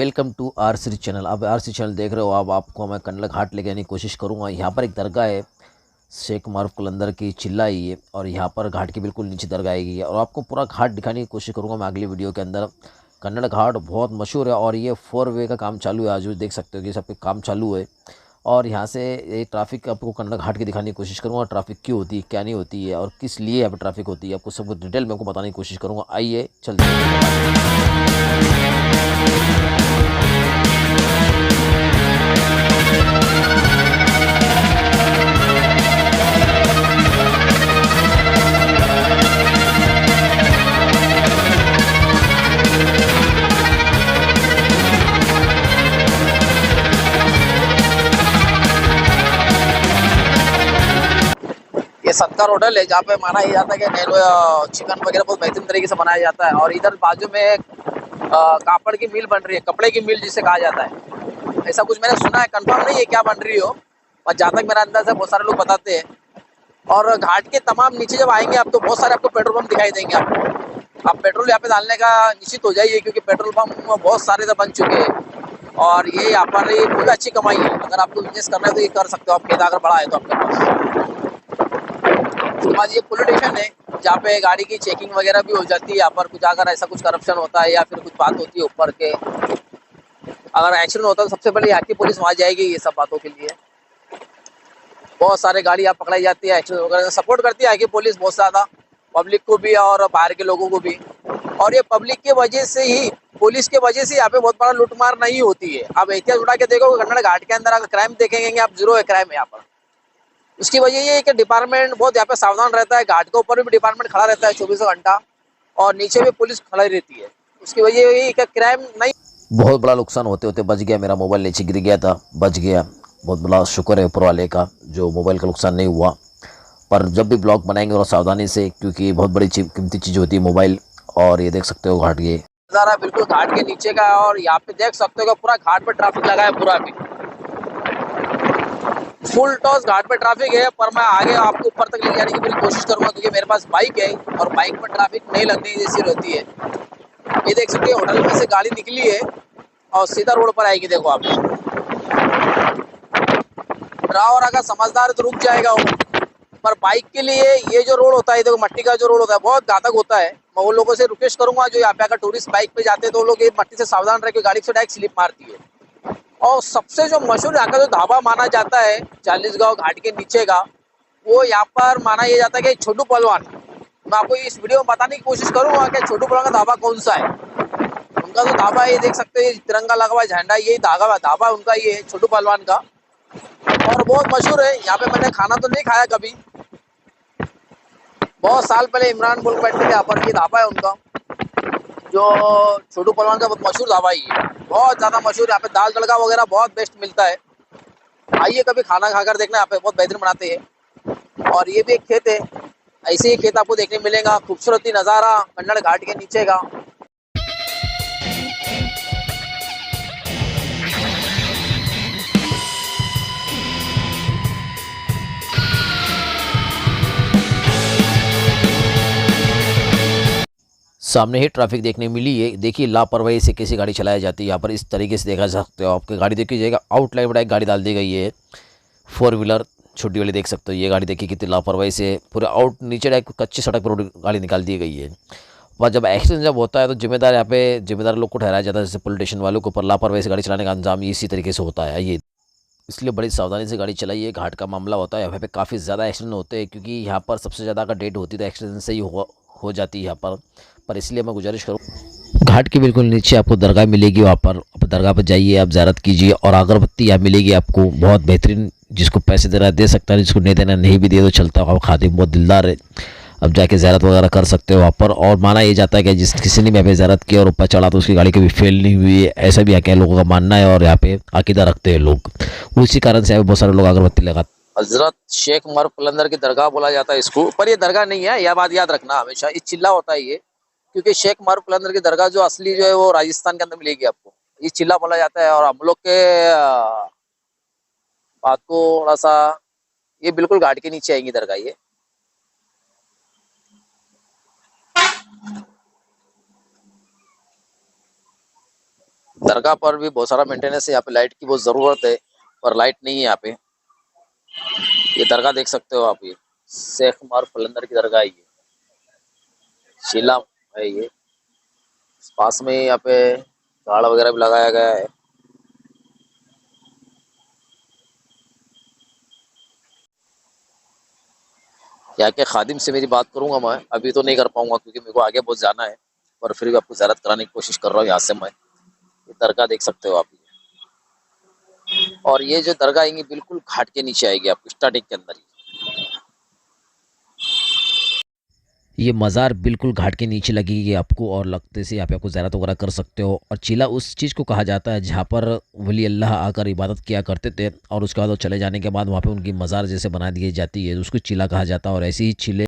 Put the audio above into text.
Welcome to R C channel. आप R C channel देख रहे हो। अब आपको मैं कन्नड़ घाट ले जाने की कोशिश करूँगा। यहाँ पर एक दरगाह है, शेख मारूफ कलंदर की चिल्ला ही है, और यहाँ पर घाट के बिल्कुल नीचे दरगाह आएगी और आपको पूरा घाट दिखाने की कोशिश करूँगा मैं अगली वीडियो के अंदर। कन्नड़ घाट बहुत मशहूर है और ये 4 वे का काम चालू है। आज देख सकते हो कि सब पे काम चालू है और यहाँ से ये ट्रैफिक आपको कन्नड़ घाट की दिखाने की कोशिश करूँगा। ट्रैफिक क्यों होती है, क्या नहीं होती है और किस लिए यहाँ पर ट्रैफिक होती है, आपको सब कुछ डिटेल में आपको बताने की कोशिश करूँगा। आइए चलते हैं। ये सत्कार होटल है जहाँ पे माना ही जाता है कि चिकन वगैरह बहुत बेहतरीन तरीके से बनाया जाता है। और इधर बाजू में कापड़ की मिल बन रही है, कपड़े की मिल जिसे कहा जाता है। ऐसा कुछ मैंने सुना है, कंफर्म नहीं है क्या बन रही हो, पर जहाँ तक मेरा अंदाज है बहुत सारे लोग बताते हैं। और घाट के तमाम नीचे जब आएंगे आप तो बहुत सारे आपको पेट्रोल पंप दिखाई देंगे। आपको आप पेट्रोल यहाँ पे डालने का निश्चित हो जाइए, क्योंकि पेट्रोल पंप बहुत सारे इधर बन चुके हैं और ये यहाँ पर ये बहुत अच्छी कमाई है। अगर आपको बिजनेस करना है तो ये कर सकते हो आप, खेत अगर बड़ा है तो आपके पास। उसके बाद ये पुलिस स्टेशन है जहाँ पे गाड़ी की चेकिंग वगैरह भी हो जाती है। यहाँ पर कुछ अगर ऐसा कुछ करप्शन होता है या फिर कुछ बात होती है ऊपर के, अगर एक्सीडेंट होता है तो सबसे पहले यहाँ की पुलिस वहाँ जाएगी ये सब बातों के लिए। बहुत सारे गाड़ी यहाँ पकड़ाई जाती है, एक्सीडेंट वगैरह सपोर्ट करती है यहाँ की पुलिस बहुत ज़्यादा, पब्लिक को भी और बाहर के लोगों को भी। और ये पब्लिक की वजह से ही, पुलिस की वजह से यहाँ पे बहुत बड़ा लूटमार नहीं होती है। अब इतिहास उठा के देखो कन्नड़ घाट के अंदर अगर क्राइम देखेंगे आप, जीरो है क्राइम यहाँ पर। उसकी वजह ये है कि डिपार्टमेंट बहुत यहाँ पे सावधान रहता है। घाट के ऊपर भी डिपार्टमेंट खड़ा रहता है 24 घंटा और नीचे भी पुलिस खड़ी रहती है। उसकी वजह यही है कि क्राइम नहीं। बहुत बड़ा नुकसान होते होते बच गया, मेरा मोबाइल नीचे गिर गया था, बच गया। बहुत बड़ा शुक्र है ऊपर वाले का जो मोबाइल का नुकसान नहीं हुआ। पर जब भी ब्लॉग बनाएंगे और सावधानी से, क्योंकि बहुत बड़ी कीमती चीज़ होती है मोबाइल। और ये देख सकते हो घाट ये नज़ारा बिल्कुल घाट के नीचे का है और यहाँ पे देख सकते हो कि पूरा घाट पे ट्रैफिक लगा है, पूरा भी फुल टॉस घाट पे ट्रैफिक है। पर मैं आगे आपको ऊपर तक ले जाने की पूरी कोशिश करूंगा, क्योंकि मेरे पास बाइक है और बाइक पर ट्रैफिक नहीं लगने जैसी रहती है। ये देख सकते हैं होटल में से गाड़ी निकली है और सीधा रोड पर आएगी। देखो आप, ड्राइवर अगर समझदार है तो रुक जाएगा वो, पर बाइक के लिए ये जो रोड होता है, देखो मट्टी का जो रोड होता है बहुत घातक होता है। मैं वो लोगों से रिक्वेस्ट करूंगा जो यहाँ पे अगर टूरिस्ट बाइक पे जाते हैं तो वो लोग ये मट्टी से सावधान रहे, गाड़ी से डायरेक्ट स्लिप मारती है। और सबसे जो मशहूर यहाँ का जो ढाबा माना जाता है चालीसगांव घाट के नीचे का, वो यहाँ पर माना यह जाता है कि छोटू पहलवान। मैं आपको इस वीडियो में बताने की कोशिश करूंगा कि छोटू पहलवान का ढाबा कौन सा है। उनका जो ढाबा है ये देख सकते हैं, तिरंगा लगा हुआ झंडा, यही ढाबा उनका ये है छोटू पहलवान का, और बहुत मशहूर है। यहाँ पे मैंने खाना तो नहीं खाया कभी, बहुत साल पहले इमरान बोल बैठते थे यहाँ पर। ये ढाबा है उनका जो छोटू पहलवान का बहुत मशहूर ढाबा ही है, बहुत ज़्यादा मशहूर। यहाँ पे दाल तड़का वगैरह बहुत बेस्ट मिलता है। आइए कभी खाना खाकर देखना, यहाँ पे बहुत बेहतरीन बनाते हैं। और ये भी एक खेत है, ऐसे ही खेत आपको देखने मिलेगा। खूबसूरती नज़ारा कन्नड़ घाट के नीचे का। सामने ही ट्रैफिक देखने मिली है। देखिए लापरवाही से कैसी गाड़ी चलाई जाती है यहाँ पर, इस तरीके से देखा जा सकते हो। आपकी गाड़ी देखी जाएगा, आउटलाइन बड़ा एक गाड़ी डाल दी गई है, 4 व्हीलर छोटी वाली देख सकते हो। ये गाड़ी देखिए कितनी लापरवाही से पूरे आउट नीचे एक कच्ची सड़क पर गाड़ी निकाल दी गई है। और जब एक्सीडेंट जब होता है तो जिम्मेदार यहाँ पे जिम्मेदार लोग को ठहराया जाता है, जैसे पुलिस स्टेशन वालों के ऊपर। लापरवाही से गाड़ी चलाने का अंजाम इसी तरीके से होता है। ये इसलिए बड़ी सावधानी से गाड़ी चलाइए। घाट का मामला होता है यहाँ पे काफ़ी ज़्यादा एक्सीडेंट होते हैं, क्योंकि यहाँ पर सबसे ज़्यादा अगर डेट होती है तो एक्सीडेंट से ही हो जाती है यहाँ पर इसलिए मैं गुजारिश करूँ, घाट के बिल्कुल नीचे आपको दरगाह मिलेगी। वहाँ पर आप दरगाह पर जाइए, आप ज़ियारत कीजिए। और अगरबत्ती यहाँ मिलेगी आपको बहुत बेहतरीन, जिसको पैसे देना है दे सकता है, जिसको नहीं देना नहीं भी दे तो चलता है। खादिम बहुत दिलदार है, अब जाके ज़ियारत वगैरह कर सकते हो वहाँ पर। और माना ये जाता है कि जिस किसी ने भी यहाँ पे ज़ियारत की और ऊपर चढ़ा तो उसकी गाड़ी कभी फेल नहीं हुई है, ऐसा भी यहाँ के लोगों का मानना है। और यहाँ पे अकीदा रखते हैं लोग, उसी कारण से यहाँ पे बहुत सारे लोग अगरबत्ती लगाते। हजरत शेख मारूफ कलंदर की दरगाह बोला जाता है इसको, पर ये दरगाह नहीं है, यह बात याद रखना हमेशा। ये चिल्ला होता है ये, क्योंकि शेख मारूफ कलंदर की दरगाह जो असली जो है वो राजस्थान के अंदर मिलेगी आपको। ये चिल्ला बोला जाता है। और हम लोग के बात को थोड़ा सा, ये बिल्कुल घाट के नीचे आएंगी दरगाह ये। दरगाह पर भी बहुत सारा मेंटेनेंस है। यहाँ पे लाइट की बहुत ज़रूरत है पर लाइट नहीं है यहाँ पे। ये दरगाह देख सकते हो आप, ये शेख उमर फलंदर की दरगाह है ये, शीला है ये। पास में यहाँ पे झाड़ वगैरह भी लगाया गया है। यहाँ के खादिम से मेरी बात करूंगा मैं, अभी तो नहीं कर पाऊंगा क्योंकि मेरे को आगे बहुत जाना है, पर फिर भी आपको ज़्यारत कराने की कोशिश कर रहा हूँ यहाँ से मैं। ये दरगाह देख सकते हो आप ये। और ये जो दरगाह आएंगी बिल्कुल घाट के नीचे आएगी आपको, स्टार्टिंग के अंदर ही। ये मज़ार बिल्कुल घाट के नीचे लगेगी आपको, और लगते से यहाँ पे आपको ज़ियारत वगैरह कर सकते हो। और चिला उस चीज़ को कहा जाता है जहाँ पर वली अल्लाह आकर इबादत किया करते थे, और उसके बाद वो चले जाने के बाद वहाँ पे उनकी मज़ार जैसे बना दी जाती है, उसको चिला कहा जाता है। और ऐसे ही चिले